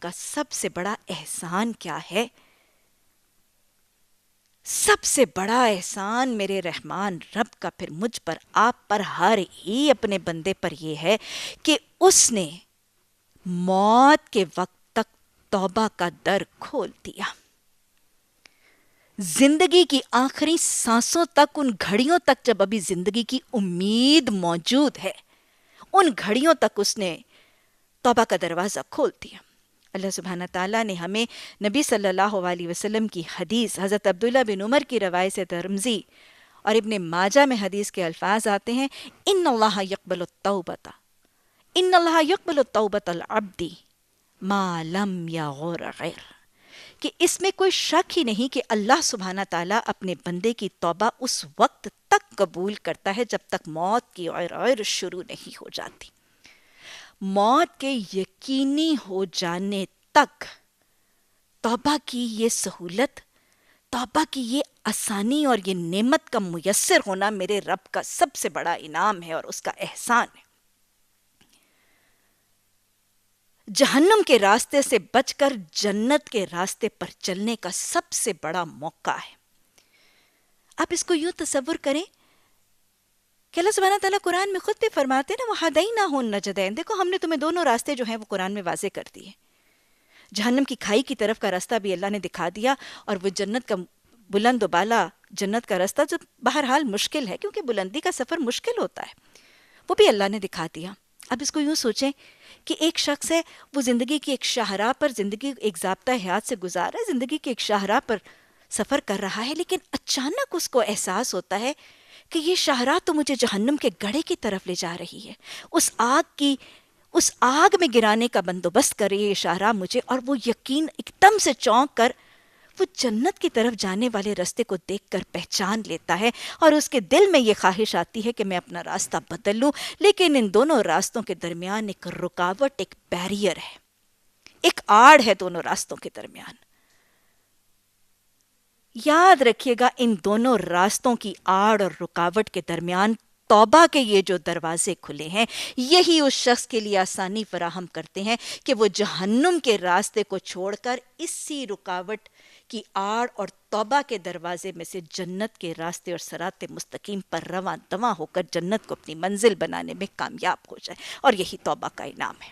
کا سب سے بڑا احسان کیا ہے؟ سب سے بڑا احسان میرے رحمان رب کا پھر مجھ پر، آپ پر، ہر ہی اپنے بندے پر یہ ہے کہ اس نے موت کے وقت تک توبہ کا در کھول دیا. زندگی کی آخری سانسوں تک، ان گھڑیوں تک جب ابھی زندگی کی امید موجود ہے، ان گھڑیوں تک اس نے توبہ کا دروازہ کھول دیا. اللہ سبحانہ تعالیٰ نے ہمیں نبی صلی اللہ علیہ وسلم کی حدیث، حضرت عبداللہ بن عمر کی روایت سے ترمذی اور ابن ماجہ میں حدیث کے الفاظ آتے ہیں، ان اللہ یقبل التوبۃ، ان اللہ یقبل التوبۃ العبد ما لم یغر غیر، کہ اس میں کوئی شک ہی نہیں کہ اللہ سبحانہ تعالیٰ اپنے بندے کی توبہ اس وقت تک قبول کرتا ہے جب تک موت کی غیر شروع نہیں ہو جاتی. موت کے یقینی ہو جانے تک توبہ کی یہ سہولت، توبہ کی یہ آسانی اور یہ نعمت کا میسر ہونا میرے رب کا سب سے بڑا انعام ہے اور اس کا احسان ہے. جہنم کے راستے سے بچ کر جنت کے راستے پر چلنے کا سب سے بڑا موقع ہے. آپ اس کو یوں تصور کریں کہ اللہ سبحانہ تعالیٰ قرآن میں خود بھی فرماتے ہیں نا، وَهَدَيْنَاهُ النَّجْدَيْنِ، دیکھو ہم نے تمہیں دونوں راستے جو ہیں وہ قرآن میں واضح کر دیے. جہنم کی کھائی کی طرف کا راستہ بھی اللہ نے دکھا دیا، اور وہ جنت کا بلند و بالا جنت کا راستہ جو بہرحال مشکل ہے کیونکہ بلندی کا سفر مشکل ہوتا ہے، وہ بھی اللہ نے دکھا دیا. اب اس کو یوں سوچیں کہ ایک شخص ہے، وہ زندگی کی ایک شاہراہ پر، زندگی ایک ضابطہ حیات سے گزار رہا ہے، زندگی کی ایک شاہراہ پر سفر کر رہا ہے، لیکن اچانک اس کو احساس ہوتا ہے کہ یہ شاہراہ تو مجھے جہنم کے گڑھے کی طرف لے جا رہی ہے، اس آگ میں گرانے کا بندوبست کر رہی ہے یہ شاہراہ مجھے. اور وہ یقین ایک دم سے چونک کر وہ جنت کی طرف جانے والے راستے کو دیکھ کر پہچان لیتا ہے، اور اس کے دل میں یہ خواہش آتی ہے کہ میں اپنا راستہ بدل لوں. لیکن ان دونوں راستوں کے درمیان ایک رکاوٹ، ایک بیریئر ہے، ایک آڑ ہے دونوں راستوں کے درمیان. یاد رکھیے گا، ان دونوں راستوں کی آڑ اور رکاوٹ کے درمیان توبہ کے یہ جو دروازے کھلے ہیں، یہی اس شخص کے لیے آسانی فراہم کرتے ہیں کہ وہ جہنم کے راستے کو چھوڑ کر اسی رکاوٹ کی آڑ اور توبہ کے دروازے میں سے جنت کے راستے اور صراط مستقیم پر رواں دواں ہو کر جنت کو اپنی منزل بنانے میں کامیاب ہو جائے. اور یہی توبہ کا انعام ہے.